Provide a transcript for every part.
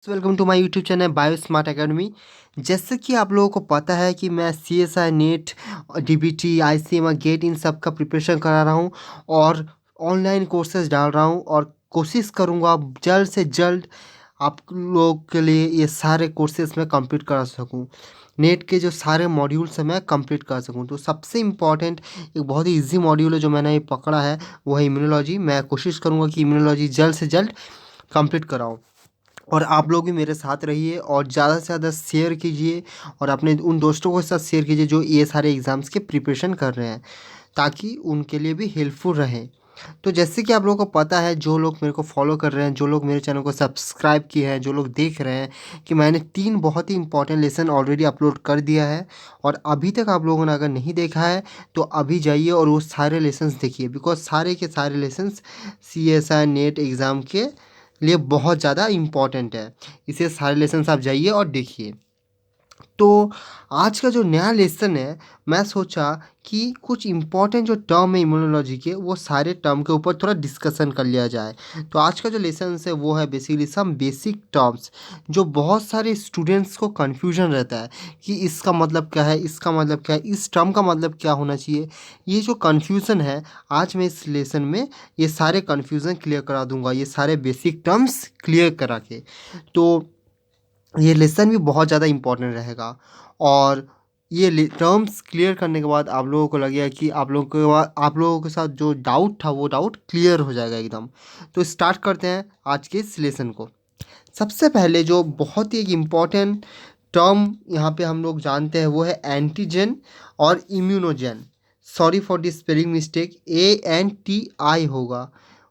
Welcome to my YouTube channel bio smart academy. जैसे कि आप लोगों को पता है कि मैं CSI NET DBT ICMR GATE इन सब का प्रिपरेशन करा रहा हूँ और ऑनलाइन कोर्सेज डाल रहा हूँ और कोशिश करूँगा जल्द से जल्द आप लोग के लिए ये सारे कोर्सेज मैं कंप्लीट करा सकूँ। नेट के जो सारे मॉड्यूल्स हैं मैं कंप्लीट कर सकूँ। तो सबसे इम्पॉर्टेंट एक बहुत ही इजी मॉड्यूल है जो मैंने ये पकड़ा है, वो है इम्यूनोलॉजी। मैं कोशिश करूँगा कि इम्यूनोलॉजी जल्द से जल्द कंप्लीट कराऊँ और आप लोग भी मेरे साथ रहिए और ज़्यादा से ज़्यादा शेयर कीजिए और अपने उन दोस्तों के साथ शेयर कीजिए जो ये सारे एग्ज़ाम्स के प्रिपरेशन कर रहे हैं, ताकि उनके लिए भी हेल्पफुल रहे। तो जैसे कि आप लोगों को पता है, जो लोग मेरे को फॉलो कर रहे हैं, जो लोग मेरे चैनल को सब्सक्राइब किए हैं, जो लोग देख रहे हैं, कि मैंने 3 बहुत ही इंपॉर्टेंट लेसन ऑलरेडी अपलोड कर दिया है और अभी तक आप लोगों ने अगर नहीं देखा है तो अभी जाइए और वो सारे लेसन्स देखिए, बिकॉज सारे के सारे लेसन्स सीएसआई नेट एग्ज़ाम के लिए बहुत ज़्यादा इम्पॉर्टेंट है। इसे सारे लेसन्स आप जाइए और देखिए। तो आज का जो नया लेसन है, मैं सोचा कि कुछ इम्पॉर्टेंट जो टर्म है इम्यूनोलॉजी के, वो सारे टर्म के ऊपर थोड़ा डिस्कशन कर लिया जाए। तो आज का जो लेसन है वो है बेसिकली सम बेसिक टर्म्स, जो बहुत सारे स्टूडेंट्स को कन्फ्यूजन रहता है कि इसका मतलब क्या है, इसका मतलब क्या है, इस टर्म का मतलब क्या होना चाहिए। ये जो कन्फ्यूज़न है, आज मैं इस लेसन में ये सारे कन्फ्यूज़न क्लियर करा दूंगा, ये सारे बेसिक टर्म्स क्लियर करा के। तो ये लेसन भी बहुत ज़्यादा इम्पोर्टेंट रहेगा और ये टर्म्स क्लियर करने के बाद आप लोगों को लगेगा कि आप लोगों के साथ जो डाउट था वो डाउट क्लियर हो जाएगा एकदम। तो स्टार्ट करते हैं आज के इस लेसन को। सबसे पहले जो बहुत ही एक इम्पॉर्टेंट टर्म यहाँ पे हम लोग जानते हैं वो है एंटीजन और immunogen. Sorry for this spelling mistake, ANTI होगा।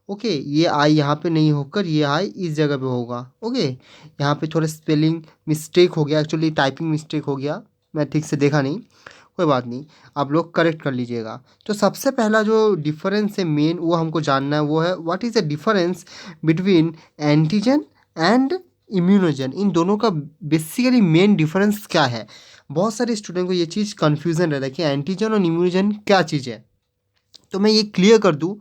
ओके, ये आई यहाँ पे नहीं होकर ये आई इस जगह पे होगा। ओके, यहाँ पे थोड़ा स्पेलिंग मिस्टेक हो गया, एक्चुअली टाइपिंग मिस्टेक हो गया, मैं ठीक से देखा नहीं, कोई बात नहीं, आप लोग करेक्ट कर लीजिएगा। तो सबसे पहला जो डिफरेंस है मेन, वो हमको जानना है, वो है what is the difference between antigen and immunogen. इन दोनों का बेसिकली मेन डिफरेंस क्या है। बहुत सारे स्टूडेंट को ये चीज़ कन्फ्यूज़न रहता है कि एंटीजन और इम्यूनोजन क्या चीज़ है। तो मैं ये क्लियर कर दूँ,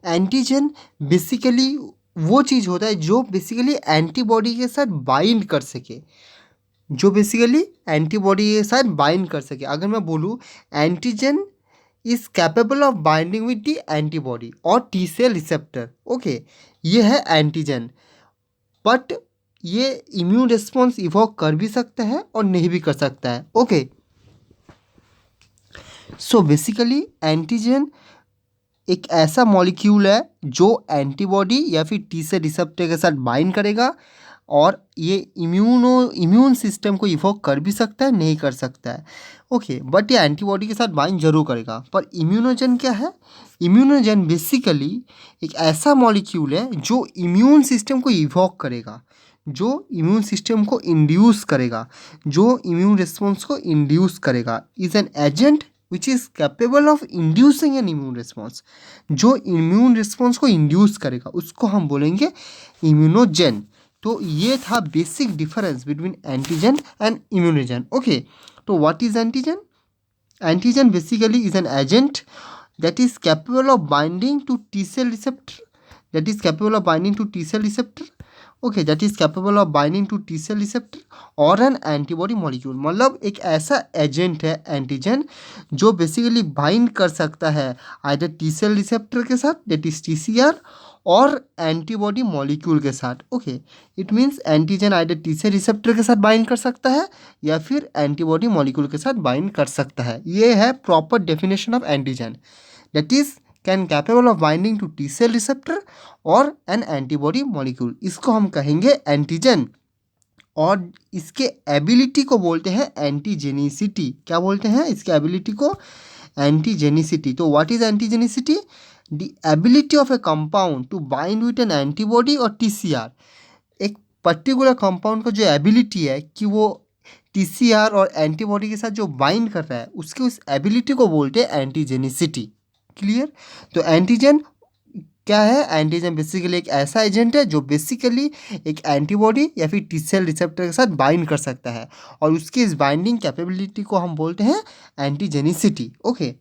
एंटीजन बेसिकली वो चीज़ होता है जो बेसिकली एंटीबॉडी के साथ बाइंड कर सके, जो बेसिकली एंटीबॉडी के साथ बाइंड कर सके। अगर मैं बोलूँ antigen is capable of binding with the antibody और टी सेल रिसेप्टर, ओके, ये है एंटीजन। बट ये इम्यून रिस्पॉन्स इवॉक कर भी सकता है और नहीं भी कर सकता है। ओके, सो बेसिकली एंटीजन एक ऐसा मॉलिक्यूल है जो एंटीबॉडी या फिर टी सेल रिसेप्टर के साथ बाइंड करेगा और ये इम्यून सिस्टम को इवोक कर भी सकता है, नहीं कर सकता है। ओके, बट ये एंटीबॉडी के साथ बाइंड जरूर करेगा। पर इम्यूनोजन क्या है? इम्यूनोजन बेसिकली एक ऐसा मॉलिक्यूल है जो इम्यून सिस्टम को इवोक करेगा, जो इम्यून सिस्टम को इंड्यूस करेगा, जो इम्यून रिस्पॉन्स को इंड्यूस करेगा। Is an agent which is capable of inducing an immune response. जो इम्यून रिस्पॉन्स को इंड्यूस करेगा उसको हम बोलेंगे इम्यूनोजन। तो ये था basic difference between antigen and immunogen. Okay, तो what is antigen? Antigen basically is an agent that is capable of binding to T cell receptor, that is capable of binding to T cell receptor, okay, that is capable of binding to T cell receptor और N antibody molecule. मतलब एक ऐसा agent है antigen जो basically bind कर सकता है either T cell receptor के साथ, दैट इज TCR, और एंटीबॉडी मॉलिक्यूल के साथ। Okay, it means antigen either T cell receptor के साथ बाइंड कर सकता है या फिर एंटीबॉडी मॉलिक्यूल के साथ बाइंड कर सकता है। ये है proper definition of antigen, that is can capable of binding to T cell receptor और an antibody molecule। इसको हम कहेंगे एंटीजन और इसके एबिलिटी को बोलते हैं एंटीजेनिसिटी। क्या बोलते हैं इसके एबिलिटी को? एंटीजेनिसिटी। तो what is antigenicity? The ability of a compound to bind with an antibody और TCR। एक पर्टिकुलर कंपाउंड का जो एबिलिटी है कि वो TCR और एंटीबॉडी के साथ जो बाइंड कर रहा है, उसकी उस एबिलिटी को बोलते हैं एंटीजेनिसिटी। क्लियर? तो एंटीजन क्या है? एंटीजन बेसिकली एक ऐसा एजेंट है जो बेसिकली एक एंटीबॉडी या फिर टी सेल रिसेप्टर के साथ बाइंड कर सकता है और उसकी इस बाइंडिंग कैपेबिलिटी को हम बोलते हैं एंटीजेनिसिटी। ओके,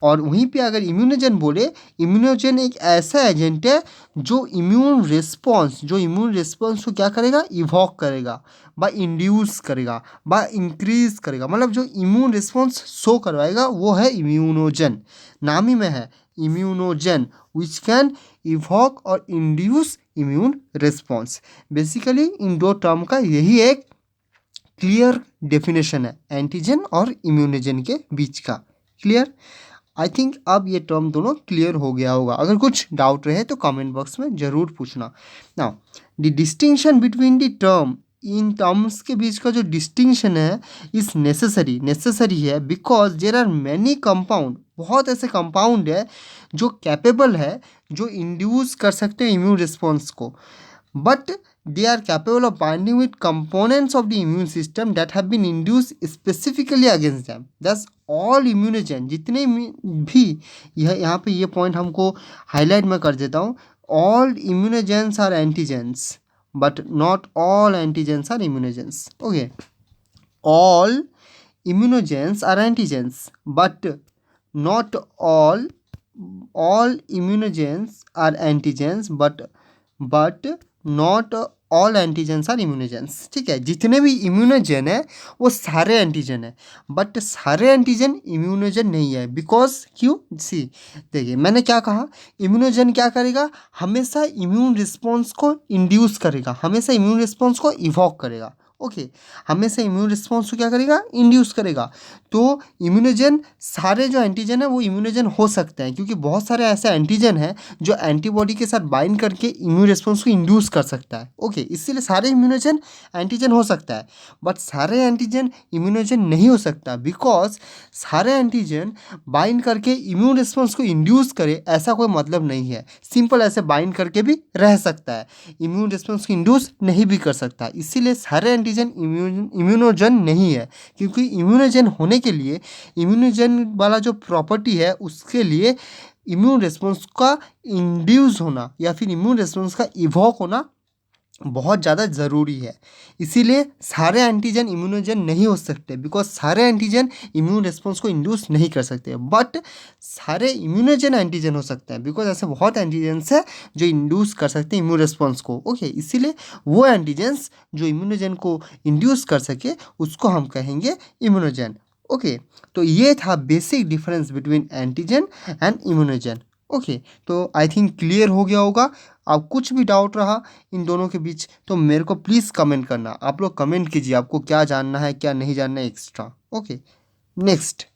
और वहीं पे अगर इम्यूनोजन बोले, इम्यूनोजन एक ऐसा एजेंट है जो इम्यून रिस्पॉन्स को क्या करेगा, इवॉक करेगा, बाय इंड्यूस करेगा, बाय इंक्रीज करेगा, मतलब जो इम्यून रिस्पॉन्स शो करवाएगा वो है इम्यूनोजन। नाम ही में है इम्यूनोजन, विच कैन इवॉक और इंड्यूस इम्यून रिस्पॉन्स। बेसिकली इन दो टर्म का यही एक क्लियर डेफिनेशन है एंटीजन और इम्यूनोजन के बीच का। क्लियर? आई थिंक अब ये टर्म दोनों क्लियर हो गया होगा। अगर कुछ डाउट रहे तो कमेंट बॉक्स में ज़रूर पूछना। Now the distinction between the term, in terms के बीच का जो डिस्टिंक्शन है इज़ नेसेसरी है because there are many compound, बहुत ऐसे कंपाउंड है जो कैपेबल है, जो इंड्यूस कर सकते हैं इम्यून रिस्पॉन्स को, but they are capable of binding with components of the immune system that have been induced specifically against them. Thus all immunogen, जितने भी यहाँ पे ये पॉइंट हमको हाईलाइट मैं कर देता हूँ, all immunogens are antigens but not all antigens are immunogens. Okay, all immunogens are antigens but not all immunogens are antigens but not all antigens are immunogens. ठीक है, जितने भी इम्यूनोजन है वो सारे एंटीजन है, बट सारे एंटीजन इम्यूनोजन नहीं है। बिकॉज क्यों? सी देखिए, मैंने क्या कहा, इम्यूनोजन क्या करेगा, हमेशा इम्यून रिस्पॉन्स को इंड्यूस करेगा, हमेशा इम्यून रिस्पॉन्स को इवॉक करेगा। ओके, हमेशा इम्यून रिस्पॉन्स को क्या करेगा, इंड्यूस करेगा। तो इम्यूनोजन, सारे जो एंटीजन है वो इम्यूनोजन हो सकते हैं, क्योंकि बहुत सारे ऐसे एंटीजन हैं जो एंटीबॉडी के साथ बाइंड करके इम्यून रिस्पॉन्स को इंड्यूस कर सकता है। ओके, इसीलिए सारे इम्यूनोजन एंटीजन हो सकता है, बट सारे एंटीजन इम्यूनोजन नहीं हो सकता, बिकॉज सारे एंटीजन बाइंड करके इम्यून रिस्पॉन्स को इंड्यूस करे ऐसा कोई मतलब नहीं है। सिंपल ऐसे बाइंड करके भी रह सकता है, इम्यून रिस्पॉन्स को इंड्यूस नहीं भी कर सकता। इसीलिए सारे एंटीजन इम्यूनोजन नहीं है, क्योंकि इम्यूनोजन होने के लिए, इम्यूनोजन वाला जो प्रॉपर्टी है उसके लिए इम्यून रिस्पॉन्स का इंड्यूस होना या फिर इम्यून रिस्पॉन्स का इवॉक होना बहुत ज़्यादा ज़रूरी है। इसीलिए सारे एंटीजन इम्यूनोजन नहीं हो सकते, बिकॉज सारे एंटीजन इम्यून रिस्पॉन्स को इंड्यूस नहीं कर सकते, बट सारे इम्यूनोजन एंटीजन हो सकते हैं, बिकॉज ऐसे बहुत एंटीजेंस है जो इंड्यूस कर सकते हैं इम्यून रिस्पॉन्स को। ओके, इसीलिए वो एंटीजेंस जो इम्यूनोजन को इंड्यूस कर सके उसको हम कहेंगे इम्यूनोजन। ओके, तो ये था basic difference between antigen and immunogen. Okay, तो आई थिंक क्लियर हो गया होगा। अब कुछ भी डाउट रहा इन दोनों के बीच तो मेरे को प्लीज़ कमेंट करना। आप लोग कमेंट कीजिए आपको क्या जानना है, क्या नहीं जानना है एक्स्ट्रा। ओके, नेक्स्ट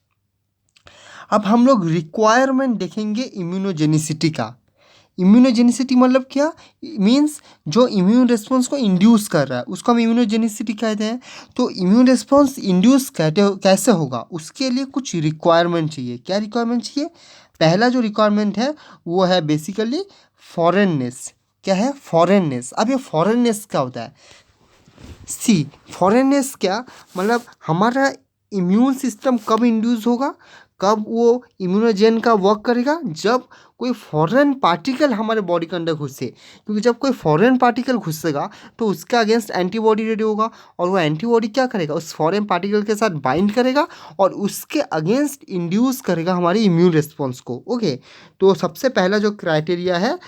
अब हम लोग रिक्वायरमेंट देखेंगे इम्यूनोजेनिसिटी का। इम्यूनोजेनिसिटी मतलब क्या? मीन्स जो इम्यून रिस्पॉन्स को इंड्यूस कर रहा है उसको हम इम्यूनोजेनिसिटी कहते हैं। तो इम्यून रिस्पॉन्स इंड्यूस कैसे होगा, उसके लिए कुछ रिक्वायरमेंट चाहिए। क्या रिक्वायरमेंट चाहिए? पहला जो रिक्वायरमेंट है वो है बेसिकली फॉरेननेस। क्या है? फॉरेननेस। अब ये फॉरेननेस क्या होता है? सी, फॉरेननेस क्या मतलब, हमारा इम्यून सिस्टम कब इंड्यूस होगा, कब वो इम्यूनोजेन का वर्क करेगा, जब कोई फॉरेन पार्टिकल हमारे बॉडी के अंदर घुसे। क्योंकि जब कोई फॉरेन पार्टिकल घुसेगा तो उसके अगेंस्ट एंटीबॉडी रेडी होगा, और वो एंटीबॉडी क्या करेगा, उस फॉरेन पार्टिकल के साथ बाइंड करेगा और उसके अगेंस्ट इंड्यूस करेगा हमारी इम्यून रिस्पॉन्स को। ओके, तो सबसे पहला जो क्राइटेरिया है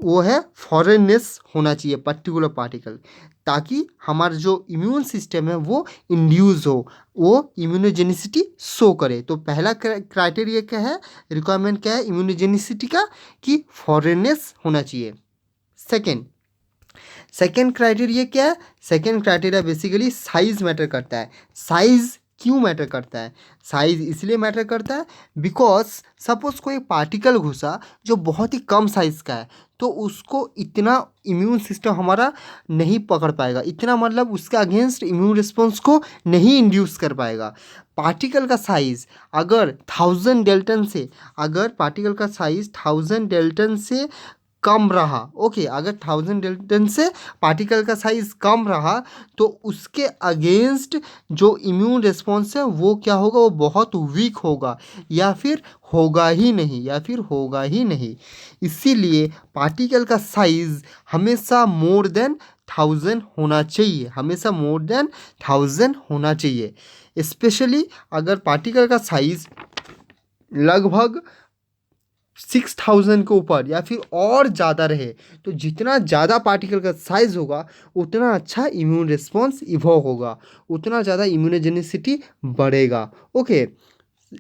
वो है फॉरेननेस होना चाहिए पर्टिकुलर पार्टिकल, ताकि हमारा जो इम्यून सिस्टम है वो इंड्यूस हो, वो इम्यूनोजेनिसिटी शो करे। तो पहला क्राइटेरिया क्या है, रिक्वायरमेंट क्या है इम्यूनोजेनिसिटी का, कि फॉरेननेस होना चाहिए। सेकेंड क्राइटेरिया क्या है? Second criteria basically size matter करता है। साइज क्यों मैटर करता है? साइज इसलिए मैटर करता है बिकॉज सपोज कोई पार्टिकल घुसा जो बहुत ही कम साइज़ का है, तो उसको इतना इम्यून सिस्टम हमारा नहीं पकड़ पाएगा, इतना मतलब उसके अगेंस्ट इम्यून रिस्पॉन्स को नहीं इंड्यूस कर पाएगा। पार्टिकल का साइज़ अगर 1000 डेल्टन से, अगर पार्टिकल का साइज़ 1000 डेल्टन से कम रहा, ओके, अगर 1000 डेल्टन से पार्टिकल का साइज़ कम रहा तो उसके अगेंस्ट जो इम्यून रिस्पॉन्स है वो क्या होगा, वो बहुत वीक होगा या फिर होगा ही नहीं। इसीलिए पार्टिकल का साइज़ हमेशा मोर देन 1000 होना चाहिए, हमेशा मोर देन 1000 होना चाहिए। स्पेशली अगर पार्टिकल का साइज़ लगभग 6000 के ऊपर या फिर और ज़्यादा रहे, तो जितना ज़्यादा पार्टिकल का साइज होगा उतना अच्छा इम्यून रिस्पॉन्स इवॉक होगा, उतना ज़्यादा इम्यूनोजेनिसिटी बढ़ेगा। ओके,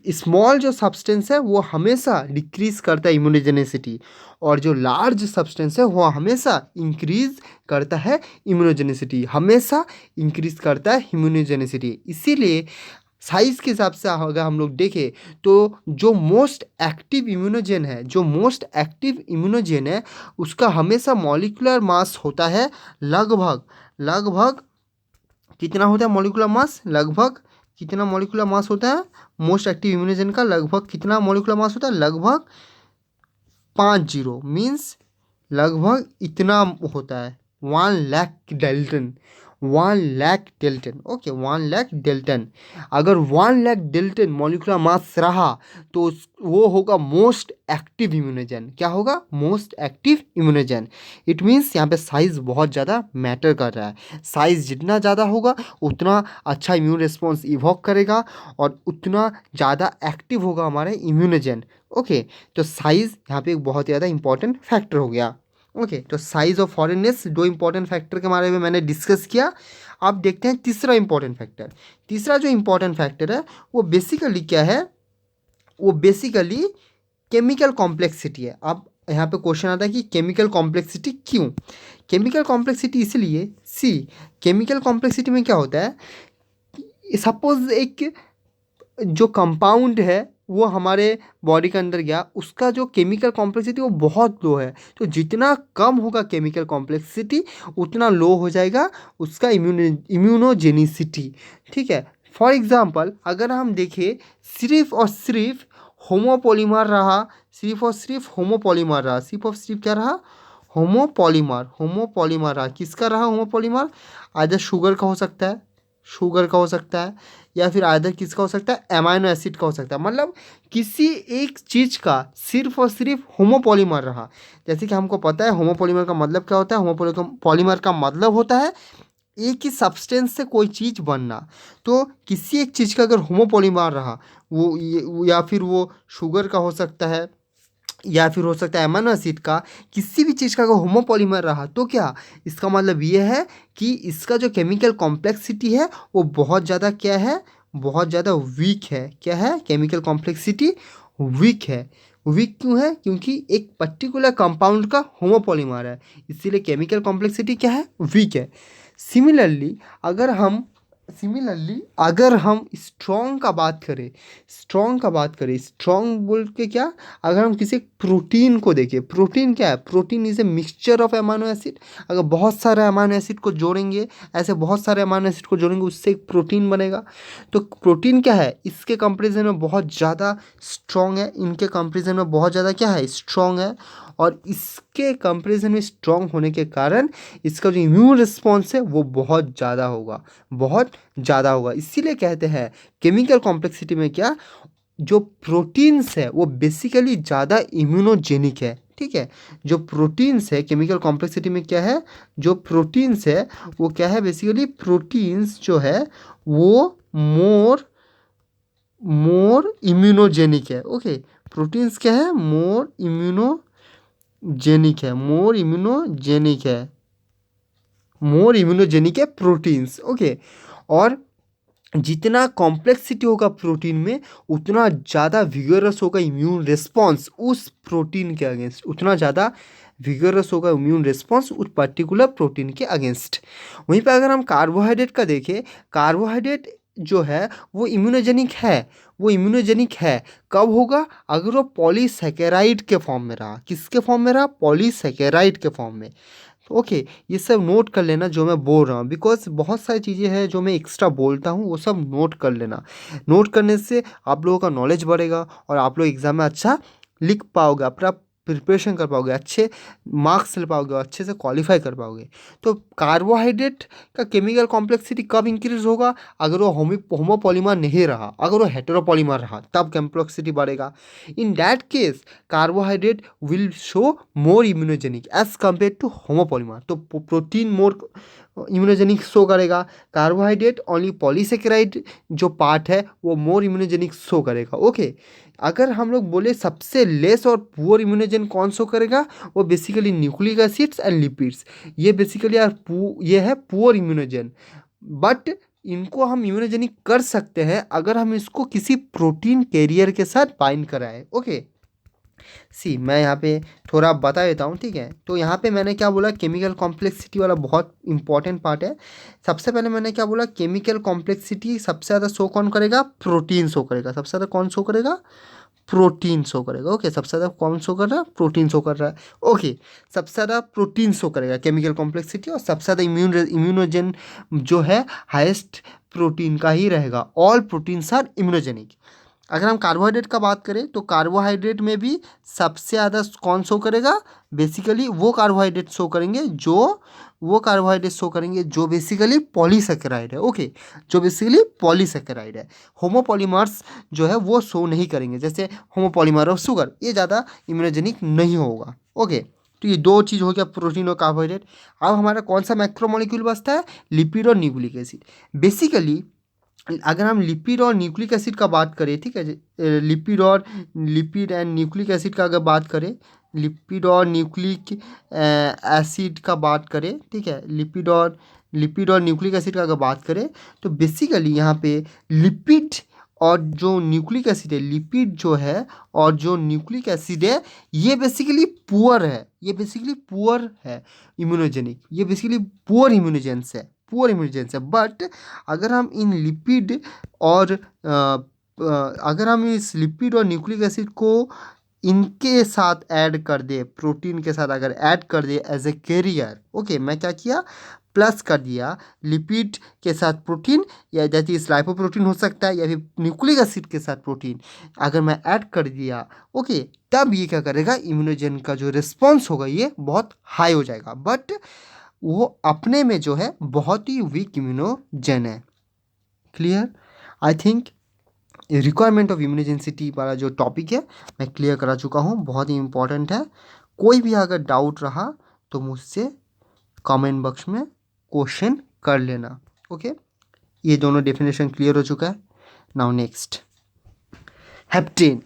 स्मॉल जो सब्सटेंस है वो हमेशा डिक्रीज करता है इम्यूनोजेनिसिटी, और जो लार्ज सब्सटेंस है वो हमेशा इंक्रीज करता है इम्यूनोजेनिसिटी, हमेशा इंक्रीज करता है इम्यूनोजेनिसिटी। इसीलिए साइज के हिसाब से अगर हम लोग देखें तो जो मोस्ट एक्टिव इम्यूनोजेन है, जो मोस्ट एक्टिव इम्यूनोजेन है उसका हमेशा मॉलिक्यूलर मास होता है लगभग लगभग कितना होता है मॉलिक्यूलर मास, लगभग कितना मॉलिक्यूलर मास होता है मोस्ट एक्टिव इम्यूनोजेन का, लगभग कितना मॉलिक्यूलर मास होता है, लगभग 50 मीन्स लगभग इतना होता है 1 lakh dalton, 1 lakh dalton. Okay, 1 lakh dalton. अगर 1 लाख डेल्टन मॉलिक्यूलर मास रहा तो वो होगा मोस्ट एक्टिव इम्यूनोजन। क्या होगा? Most active immunogen. It means यहाँ पे साइज बहुत ज़्यादा मैटर कर रहा है। साइज जितना ज़्यादा होगा उतना अच्छा इम्यून रिस्पॉन्स इवॉक करेगा और उतना ज़्यादा एक्टिव होगा हमारे इम्यूनोजन। ओके, तो साइज़ यहाँ पे एक बहुत ज़्यादा इंपॉर्टेंट फैक्टर हो गया। ओके, तो साइज और फॉरेननेस दो इंपॉर्टेंट फैक्टर के बारे में मैंने डिस्कस किया। अब देखते हैं तीसरा इंपॉर्टेंट फैक्टर। तीसरा जो इंपॉर्टेंट फैक्टर है वो बेसिकली क्या है? वो बेसिकली केमिकल कॉम्प्लेक्सिटी है। अब यहाँ पे क्वेश्चन आता है कि केमिकल कॉम्प्लेक्सिटी क्यों? केमिकल कॉम्प्लेक्सिटी इसलिए, सी केमिकल कॉम्प्लेक्सिटी में क्या होता है, सपोज एक जो कंपाउंड है वो हमारे बॉडी के अंदर गया, उसका जो केमिकल कॉम्प्लेक्सिटी वो बहुत लो है, तो जितना कम होगा केमिकल कॉम्प्लेक्सिटी उतना लो हो जाएगा उसका इम्यूनोजेनिसिटी। ठीक है, फॉर एग्जांपल अगर हम देखें सिर्फ और सिर्फ होमोपॉलीमर रहा, सिर्फ और सिर्फ होमोपॉलीमर रहा, सिर्फ और सिर्फ क्या रहा? होमोपॉलीमर, होमोपॉलीमर रहा। किसका रहा होमोपॉलीमर? आइदर शुगर का हो सकता है, शुगर का हो सकता है, या फिर आइदर किसका हो सकता है? अमाइनो एसिड का हो सकता है। मतलब किसी एक चीज़ का सिर्फ और सिर्फ होमोपॉलीमर रहा। जैसे कि हमको पता है होमोपॉलीमर का मतलब क्या होता है? होमोपॉलीमर का मतलब होता है एक ही सब्सटेंस से कोई चीज़ बनना। तो किसी एक चीज़ का अगर होमोपॉलीमर रहा, या फिर वो शुगर का हो सकता है, या फिर हो सकता है अमीनो एसिड का, किसी भी चीज़ का अगर होमोपॉलीमर रहा तो क्या इसका मतलब ये है कि इसका जो केमिकल कॉम्प्लेक्सिटी है वो बहुत ज़्यादा क्या है? बहुत ज़्यादा वीक है। क्या है? केमिकल कॉम्प्लेक्सिटी वीक है। वीक क्यों है? क्योंकि एक पर्टिकुलर कंपाउंड का होमोपॉलीमर है, इसीलिए केमिकल कॉम्प्लेक्सिटी क्या है? वीक है। सिमिलरली अगर हम स्ट्रॉन्ग का बात करें, स्ट्रॉन्ग बोल के क्या, अगर हम किसी प्रोटीन को देखें, प्रोटीन क्या है? Protein is a mixture of amino acid. अगर बहुत सारे अमाइनो एसिड को जोड़ेंगे, ऐसे बहुत सारे अमाइनो एसिड को जोड़ेंगे, उससे एक प्रोटीन बनेगा। तो प्रोटीन क्या है? इसके कंपेरिजन में बहुत ज़्यादा स्ट्रॉन्ग है, इनके कंपेरिजन में बहुत ज़्यादा क्या है? स्ट्रॉन्ग है। और इसके कंपेरिजन में स्ट्रॉन्ग होने के कारण इसका जो इम्यून रिस्पॉन्स है वो बहुत ज़्यादा होगा, बहुत ज़्यादा होगा। इसीलिए कहते हैं केमिकल कॉम्प्लेक्सिटी में क्या, जो प्रोटीन्स है वो बेसिकली ज़्यादा इम्यूनोजेनिक है। ठीक है, जो प्रोटीन्स है केमिकल कॉम्प्लेक्सिटी में क्या है, जो प्रोटीन्स है वो क्या है? बेसिकली प्रोटीन्स जो है वो मोर इम्यूनोजेनिक है। ओके, प्रोटीन्स क्या है? मोर इम्यूनोजेनिक है, मोर इम्यूनोजेनिक है प्रोटीन्स। ओके, और जितना कॉम्प्लेक्सिटी होगा प्रोटीन में उतना ज़्यादा विगरस होगा इम्यून रिस्पॉन्स उस प्रोटीन के अगेंस्ट, उतना ज़्यादा विगरस होगा इम्यून रिस्पॉन्स उस पर्टिकुलर प्रोटीन के अगेंस्ट। वहीं पर अगर हम कार्बोहाइड्रेट का देखें, कार्बोहाइड्रेट जो है वो इम्यूनोजेनिक है, वो इम्यूनोजेनिक है। कब होगा? अगर वो पॉलीसैकेराइड के फॉर्म में रहा। किसके फॉर्म में रहा? पॉलीसैकेराइड के फॉर्म में। ओके, ये सब नोट कर लेना जो मैं बोल रहा हूँ, बिकॉज बहुत सारी चीज़ें हैं जो मैं एक्स्ट्रा बोलता हूँ, वो सब नोट कर लेना। नोट करने से आप लोगों का नॉलेज बढ़ेगा और आप लोग एग्ज़ाम में अच्छा लिख पाओगे, अपना प्रिपरेशन कर पाओगे, अच्छे मार्क्स ले पाओगे, अच्छे से क्वालिफाई कर पाओगे। तो कार्बोहाइड्रेट का केमिकल कॉम्प्लेक्सिटी कब इंक्रीज होगा? अगर वो होमोपॉलीमर नहीं रहा, अगर वो हेटेरोपॉलीमर रहा तब कॉम्प्लेक्सिटी बढ़ेगा। In that case carbohydrate will show more immunogenic as compare to homopolymer. तो प्रोटीन मोर इम्यूनोजेनिक शो करेगा, कार्बोहाइड्रेट ओनली पॉलीसेकेराइड जो पार्ट है वो मोर इम्यूनोजेनिक शो करेगा। ओके, अगर हम लोग बोले सबसे लेस और पुअर इम्यूनोजन कौन शो करेगा, वो basically nucleic acids and lipids. ये बेसिकली यार ये है पुअर इम्यूनोजन, बट इनको हम इम्यूनोजेनिक कर सकते हैं अगर हम इसको किसी प्रोटीन कैरियर के साथ बाइंड कराएं। ओके, सी मैं यहाँ पे थोड़ा बता देता हूँ, ठीक है। तो यहाँ पे मैंने क्या बोला, केमिकल कॉम्प्लेक्सिटी वाला बहुत इंपॉर्टेंट पार्ट है। सबसे पहले मैंने क्या बोला, केमिकल कॉम्प्लेक्सिटी सबसे ज़्यादा शो कौन करेगा, प्रोटीन शो करेगा। सबसे ज़्यादा कौन शो करेगा, प्रोटीन शो करेगा। ओके, सबसे ज़्यादा कौन शो कर रहा है, प्रोटीन शो कर रहा है। ओके, सबसे ज़्यादा प्रोटीन शो करेगा केमिकल कॉम्प्लेक्सिटी, और सबसे ज़्यादा इम्यूनोजन जो है हाईएस्ट प्रोटीन का ही रहेगा। All proteins are immunogenic. अगर हम कार्बोहाइड्रेट का बात करें तो कार्बोहाइड्रेट में भी सबसे ज़्यादा कौन शो करेगा, बेसिकली वो कार्बोहाइड्रेट शो करेंगे जो बेसिकली पॉलीसेकेराइड है। ओके, जो बेसिकली पॉलीसेकेराइड है। होमोपॉलीमर्स जो है वो शो नहीं करेंगे, जैसे होमोपॉलीमर और शुगर, ये ज़्यादा इम्यूनोजेनिक नहीं होगा। ओके, तो ये दो चीज़ हो गया, प्रोटीन और कार्बोहाइड्रेट। अब हमारा कौन सा मैक्रोमोलिक्यूल बचता है, लिपिड और न्यूक्लिक एसिड। बेसिकली अगर हम लिपिड और न्यूक्लिक एसिड का बात करें, ठीक है, लिपिड एंड न्यूक्लिक एसिड का अगर बात करें, लिपिड और न्यूक्लिक एसिड का बात करें, ठीक है, लिपिड और न्यूक्लिक एसिड का अगर बात करें, तो बेसिकली यहाँ पे लिपिड और जो न्यूक्लिक एसिड है, लिपिड जो है और जो न्यूक्लिक एसिड है, ये बेसिकली पुअर है इम्यूनोजेनिक, ये बेसिकली पुअर इम्यूनोजेंस है। बट अगर हम इन लिपिड और अगर हम इस लिपिड और न्यूक्लिक एसिड को इनके साथ ऐड कर दे, प्रोटीन के साथ अगर ऐड कर दे एज ए कैरियर, ओके, मैं क्या किया, प्लस कर दिया लिपिड के साथ प्रोटीन, या जैसे इस लाइपोप्रोटीन हो सकता है, या फिर न्यूक्लिक एसिड के साथ प्रोटीन अगर मैं ऐड कर दिया, ओके, तब ये क्या करेगा, इम्यूनोजन का जो रिस्पॉन्स होगा ये बहुत हाई हो जाएगा। बट वो अपने में जो है बहुत ही वीक इम्यूनोजन है। Clear? I think requirement of immunogenicity वाला जो टॉपिक है मैं क्लियर करा चुका हूँ, बहुत ही इंपॉर्टेंट है। कोई भी अगर डाउट रहा तो मुझसे कमेंट बॉक्स में क्वेश्चन कर लेना। ओके, ये दोनों डेफिनेशन क्लियर हो चुका है। Now next, heptane.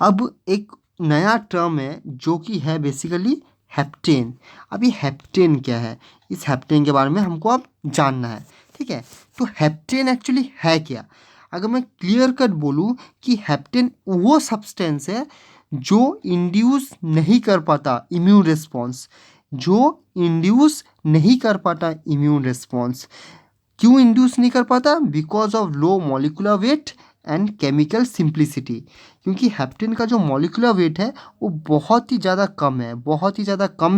अब एक नया टर्म है जो कि है बेसिकली हेप्टेन। अब ये हेप्टेन क्या है, इस हेप्टेन के बारे में हमको अब जानना है, ठीक है। तो हेप्टेन एक्चुअली है क्या, अगर मैं क्लियर कट बोलूँ कि हेप्टेन वो सब्सटेंस है जो इंड्यूस नहीं कर पाता इम्यून रिस्पॉन्स, क्यों इंड्यूस नहीं कर पाता, because of low molecular weight and chemical simplicity. क्योंकि हेप्टेन का जो मॉलिक्यूलर वेट है वो बहुत ही ज़्यादा कम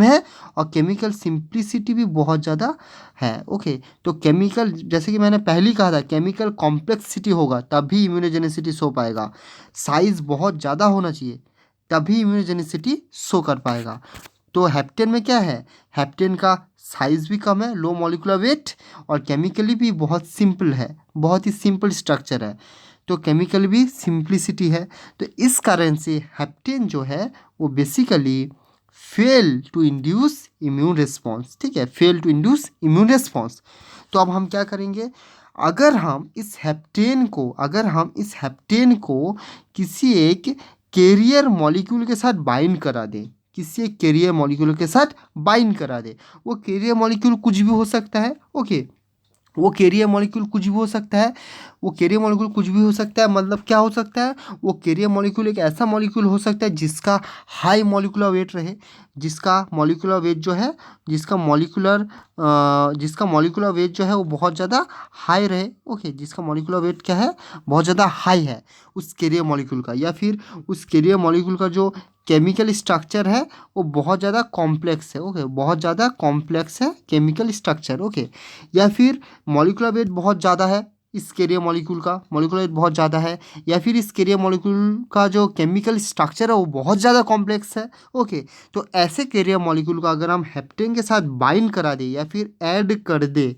है, और केमिकल सिंप्लिसिटी भी बहुत ज़्यादा है। ओके, तो केमिकल, जैसे कि मैंने पहले ही कहा था, केमिकल कॉम्प्लेक्सिटी होगा तभी इम्यूनोजेनिसिटी शो पाएगा। साइज़ बहुत ज़्यादा होना चाहिए तभी इम्यूनोजेनिसिटी शो कर पाएगा। तो हेप्टेन में क्या है, हेप्टेन का साइज़ भी कम है, लो मॉलिक्यूलर वेट, और केमिकली भी बहुत सिंपल है, बहुत ही सिंपल स्ट्रक्चर है, तो केमिकल भी सिंप्लिसिटी है। तो इस कारण से हेप्टेन जो है वो basically fail to induce immune response, ठीक है, तो अब हम क्या करेंगे, अगर हम इस हेप्टेन को किसी एक कैरियर मॉलिक्यूल के साथ बाइंड करा दें, वो कैरियर मॉलिक्यूल कुछ भी हो सकता है। ओके, वो कैरियर मॉलिक्यूल कुछ भी हो सकता है, मतलब क्या हो सकता है, वो कैरियर मॉलिक्यूल एक ऐसा मॉलिक्यूल हो सकता है जिसका हाई मॉलिक्यूलर वेट रहे, जिसका मॉलिक्यूलर वेट जो है वो बहुत ज़्यादा हाई रहे। ओके, जिसका मॉलिक्यूलर वेट क्या है, बहुत ज़्यादा हाई है उस कैरियर मॉलिक्यूल का, या फिर उस कैरियर मॉलिक्यूल का जो केमिकल स्ट्रक्चर है वो बहुत ज़्यादा कॉम्प्लेक्स है। ओके, बहुत ज़्यादा कॉम्प्लेक्स है केमिकल स्ट्रक्चर। ओके, या फिर मॉलिक्यूलर वेट बहुत ज़्यादा है, इस कैरियर मॉलिक्यूल का मॉलिक्यूलर वेट बहुत ज़्यादा है, या फिर इस कैरियर मॉलिक्यूल का जो केमिकल स्ट्रक्चर है वो बहुत ज़्यादा कॉम्प्लेक्स है। ओके, तो ऐसे कैरियर मॉलिक्यूल का अगर हम हेप्टेन के साथ बाइंड करा दे या फिर ऐड कर दे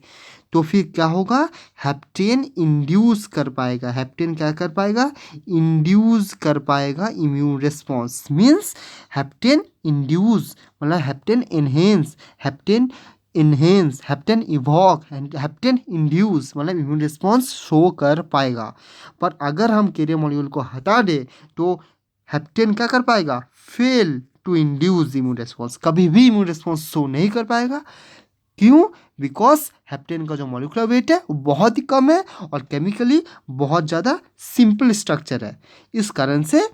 तो फिर क्या होगा, हेप्टेन इंड्यूस कर पाएगा, immune response. Means hapten induce मतलब hapten enhance, hapten enhance, hapten evoke and hapten induce, मतलब इम्यून रिस्पॉन्स शो कर पाएगा। पर अगर हम कैरियर मॉलिक्यूल को हटा दें तो हैप्टेन क्या कर पाएगा, fail to induce immune response, कभी भी इम्यून रिस्पॉन्स शो नहीं कर पाएगा। क्यों? बिकॉज हेप्टेन का जो मॉलिक्यूलर वेट है वो बहुत ही कम है और केमिकली बहुत ज़्यादा सिंपल स्ट्रक्चर है। इस कारण से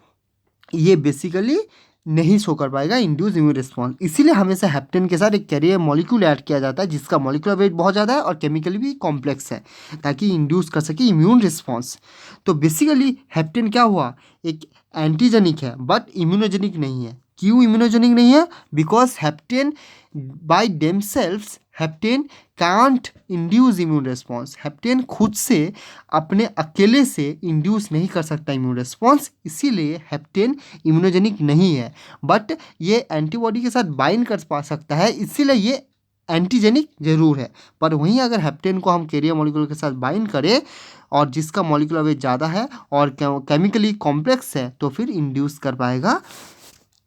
ये बेसिकली नहीं शो कर पाएगा इंड्यूस इम्यून रिस्पॉन्स। इसीलिए हमेशा हेप्टेन के साथ एक कैरियर मॉलिक्यूल ऐड किया जाता है जिसका मॉलिक्यूलर वेट बहुत ज़्यादा है और केमिकली भी कॉम्प्लेक्स है, ताकि इंड्यूस कर सके इम्यून रिस्पॉन्स। तो बेसिकली हेप्टेन क्या हुआ, एक एंटीजेनिक है बट इम्यूनोजेनिक नहीं है। क्यों इम्यूनोजेनिक नहीं है? Because heptane by themselves heptane can't induce immune response, heptane खुद से अपने अकेले से इंड्यूस नहीं कर सकता इम्यून रिस्पॉन्स, इसीलिए हेप्टेन इम्यूनोजेनिक नहीं है। बट ये एंटीबॉडी के साथ बाइंड कर पा सकता है, इसीलिए ये एंटीजेनिक जरूर है। पर वहीं अगर हेप्टेन को हम कैरियर मॉलिक्यूल के साथ बाइंड करें और जिसका मॉलिक्यूलर वेट ज़्यादा है और केमिकली कॉम्प्लेक्स है तो फिर इंड्यूस कर पाएगा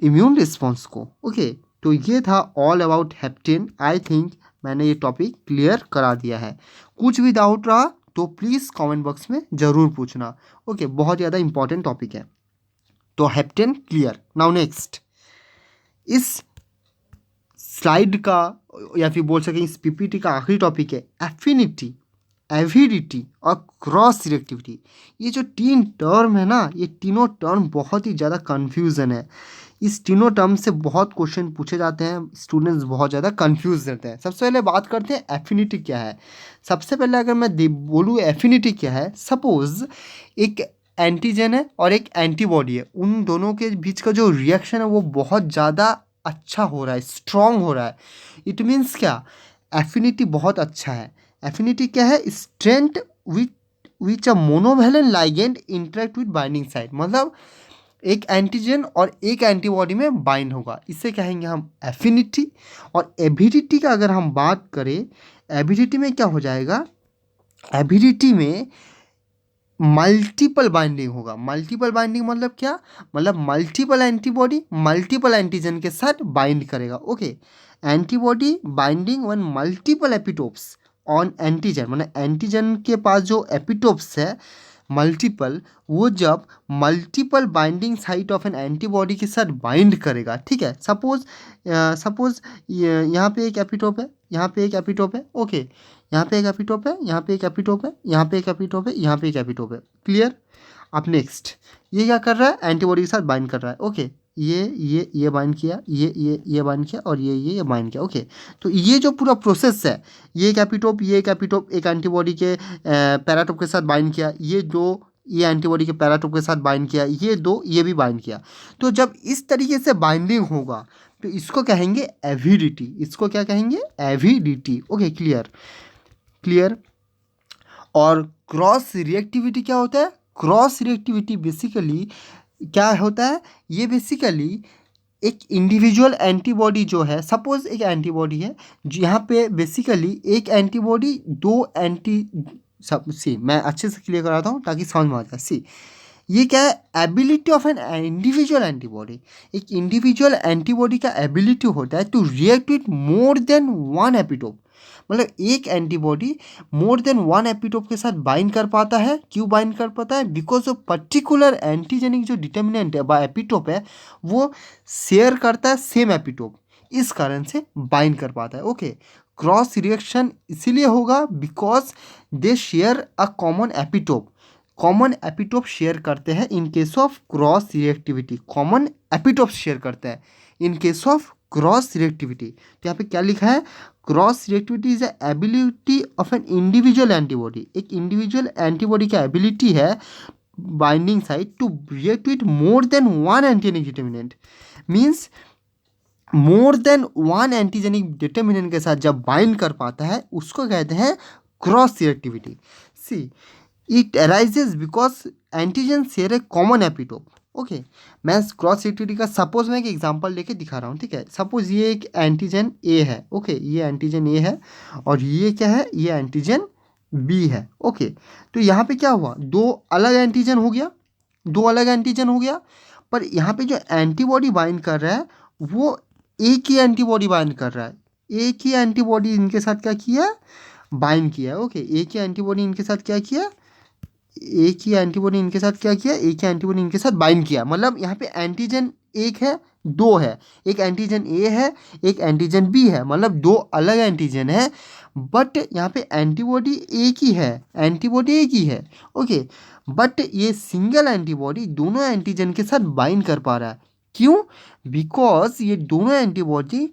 इम्यून रिस्पॉन्स को। ओके, तो ये था all about heptane. I think मैंने ये टॉपिक क्लियर करा दिया है। कुछ भी डाउट रहा तो प्लीज़ कमेंट बॉक्स में ज़रूर पूछना। ओके, बहुत ज़्यादा इंपॉर्टेंट टॉपिक है। तो हेप्टेन क्लियर। नाउ नेक्स्ट, इस स्लाइड का या फिर बोल सकें इस पीपीटी का आखिरी टॉपिक है एफिनिटी, एविडिटी और क्रॉस रिएक्टिविटी। ये जो तीन टर्म है ना, ये तीनों टर्म बहुत ही ज़्यादा कन्फ्यूज़न है। इस तीनों टर्म से बहुत क्वेश्चन पूछे जाते हैं, स्टूडेंट्स बहुत ज़्यादा कंफ्यूज रहते हैं। सबसे पहले बात करते हैं एफिनिटी क्या है। सबसे पहले अगर मैं बोलूँ एफिनिटी क्या है, सपोज एक एंटीजन है और एक एंटीबॉडी है, उन दोनों के बीच का जो रिएक्शन है वो बहुत ज़्यादा अच्छा हो रहा है, स्ट्रॉन्ग हो रहा है। इट मीन्स क्या, एफिनिटी बहुत अच्छा है। एफिनिटी क्या है, strength which a monovalent ligand interact with binding site, मतलब एक एंटीजन और एक एंटीबॉडी में बाइंड होगा, इसे कहेंगे हम एफिनिटी। और एबिडिटी का अगर हम बात करें, एबिडिटी में क्या हो जाएगा, एबिडिटी में मल्टीपल बाइंडिंग होगा। मल्टीपल बाइंडिंग मतलब क्या, मतलब मल्टीपल एंटीबॉडी मल्टीपल एंटीजन के साथ बाइंड करेगा। Okay, antibody binding one multiple epitopes on antigen, मतलब एंटीजन के पास जो एपिटोप्स है मल्टीपल, वो जब multiple binding site of N antibody के साथ बाइंड करेगा, ठीक है। सपोज यहाँ पे एक एपिटोप है, यहाँ पे एक एपिटोप है। ओके, यहाँ पे एक एपिटोप है, यहाँ पे एक एपिटोप है, यहाँ पे एक एपिटोप है, यहाँ पे एक एपिटोप है। क्लियर? अब नेक्स्ट, ये क्या कर रहा है, एंटीबॉडी के साथ बाइंड कर रहा है। ओके, ये बाइंड किया, ये बाइंड किया और ये बाइंड किया। ओके, तो ये जो पूरा प्रोसेस है, ये एक एपिटोप एक एंटीबॉडी के पैराटोप के साथ बाइंड किया, ये एंटीबॉडी के पैराटोप के साथ बाइंड किया, ये भी बाइंड किया। तो जब इस तरीके से बाइंडिंग होगा तो इसको कहेंगे एविडिटी। इसको क्या कहेंगे, एविडिटी। Okay, clear. और क्रॉस रिएक्टिविटी क्या होता है, क्रॉस रिएक्टिविटी बेसिकली क्या होता है, ये बेसिकली एक इंडिविजुअल एंटीबॉडी जो है, सपोज एक एंटीबॉडी है, यहाँ पे बेसिकली एक एंटीबॉडी मैं अच्छे से क्लियर कराता हूँ ताकि समझ में आ जाए। सी, ये क्या है, ability of an individual antibody. एक इंडिविजुअल एंटीबॉडी का एबिलिटी होता है to react with more than one epitope, मतलब एक antibody more than one epitope के साथ बाइंड कर पाता है। क्यों बाइंड कर पाता है, बिकॉज ऑफ पर्टिकुलर एंटीजेनिक जो डिटर्मिनेंट है बा एपिटोप है वो शेयर करता है सेम एपिटोप, इस कारण से बाइंड कर पाता है। ओके, क्रॉस रिएक्शन इसीलिए होगा because they share a common epitope share करते हैं। In case of cross reactivity common epitope share करते हैं in case of cross reactivity. तो यहाँ पे क्या लिखा है, cross reactivity is ability of an individual antibody. एक इंडिविजुअल एंटीबॉडी का एबिलिटी है binding site to react with more than one antigenic determinant, means more than one antigenic determinant के साथ जब बाइंड कर पाता है उसको कहते हैं cross reactivity. See, it arises because antigen share a common epitope. Okay, मैं क्रॉस रिएक्टिविटी का सपोज मैं एक एग्जांपल लेके दिखा रहा हूँ, ठीक है। सपोज ये एक एंटीजन ए है। ओके, ये एंटीजन ए है और ये क्या है, ये एंटीजन बी है। ओके, तो यहाँ पे क्या हुआ, दो अलग एंटीजन हो गया, पर यहाँ पे जो एंटीबॉडी बाइंड कर रहा है वो एक ही एंटीबॉडी बाइंड कर रहा है, एक ही एंटीबॉडी इनके साथ क्या किया, बाइंड किया। ओके, एक ही एंटीबॉडी इनके साथ क्या किया, एक ही एंटीबॉडी इनके साथ क्या किया, एक ही एंटीबॉडी इनके साथ बाइंड किया। मतलब यहाँ पे एंटीजन एक है, दो है, एक एंटीजन ए है, एक एंटीजन बी है, मतलब दो अलग एंटीजन है, बट यहाँ पे एंटीबॉडी एक ही है, एंटीबॉडी एक ही है। ओके, बट ये सिंगल एंटीबॉडी दोनों एंटीजन के साथ बाइंड कर पा रहा है। क्यों? बिकॉज ये दोनों एंटीबॉडी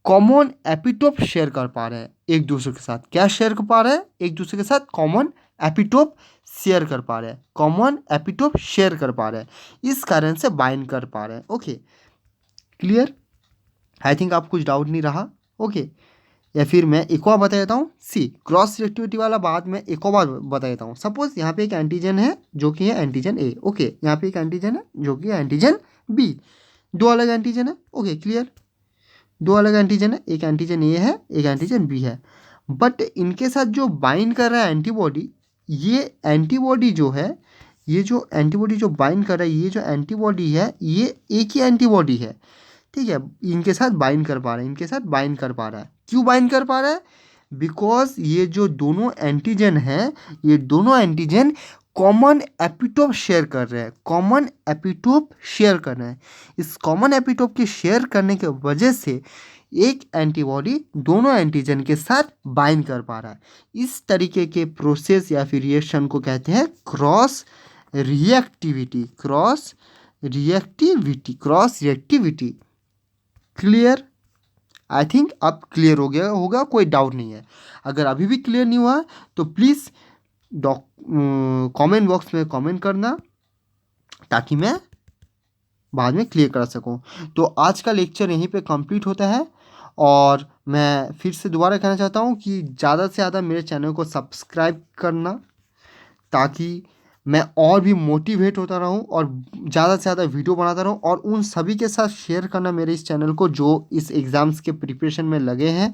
कॉमन एपिटोप शेयर कर पा रहे हैं एक दूसरे के साथ। क्या शेयर कर पा रहे हैं? एक दूसरे के साथ कॉमन एपिटोप शेयर कर पा रहे हैं, कॉमन एपिटोप शेयर कर पा रहे हैं, इस कारण से बाइंड कर पा रहे हैं। Okay, clear? आई थिंक आप कुछ डाउट नहीं रहा। ओके, या फिर मैं एक और बता देता हूँ। सी क्रॉस रिएक्टिविटी वाला बात मैं एक और बार बता देता हूँ। सपोज यहाँ पे एक एंटीजन है जो कि है एंटीजन ए। ओके, यहाँ पे एक एंटीजन है जो कि है एंटीजन बी। दो अलग एंटीजन है। Okay, clear? दो अलग एंटीजन है, एक एंटीजन ए है, एक एंटीजन बी है, बट इनके साथ जो बाइंड कर रहा है एंटीबॉडी, ये एंटीबॉडी जो है, ये जो एंटीबॉडी जो बाइंड कर रहा है, ये जो एंटीबॉडी है, ये एक ही एंटीबॉडी है। ठीक है, इनके साथ बाइंड कर पा रहा है, इनके साथ बाइंड कर पा रहा है। क्यों बाइंड कर पा रहा है? बिकॉज ये जो दोनों एंटीजन है, ये दोनों एंटीजन कॉमन एपिटोप शेयर कर रहे हैं, कॉमन एपिटोप शेयर कर रहे हैं। इस कॉमन एपिटोप के शेयर करने की वजह से एक एंटीबॉडी दोनों एंटीजन के साथ बाइंड कर पा रहा है। इस तरीके के प्रोसेस या फिर रिएक्शन को कहते हैं cross reactivity, cross reactivity, cross reactivity. Clear? I think अब क्लियर हो गया होगा, कोई डाउट नहीं है। अगर अभी भी क्लियर नहीं हुआ तो प्लीज़ कमेंट बॉक्स में कमेंट करना, ताकि मैं बाद में क्लियर कर सकूं। तो आज का लेक्चर यहीं पे कंप्लीट होता है, और मैं फिर से दोबारा कहना चाहता हूं कि ज़्यादा से ज़्यादा मेरे चैनल को सब्सक्राइब करना, ताकि मैं और भी मोटिवेट होता रहूं और ज़्यादा से ज़्यादा वीडियो बनाता रहूं, और उन सभी के साथ शेयर करना मेरे इस चैनल को जो इस एग्ज़ाम्स के प्रिपरेशन में लगे हैं।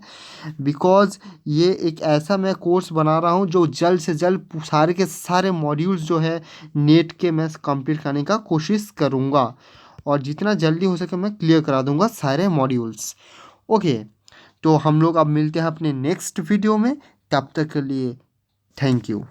बिकॉज़ ये एक ऐसा मैं कोर्स बना रहा हूं जो जल्द से जल्द सारे के सारे मॉड्यूल्स जो है नेट के मैं कंप्लीट करने का कोशिश करूँगा, और जितना जल्दी हो सके मैं क्लियर करा दूँगा सारे मॉड्यूल्स। ओके, तो हम लोग अब मिलते हैं अपने नेक्स्ट वीडियो में। तब तक के लिए थैंक यू।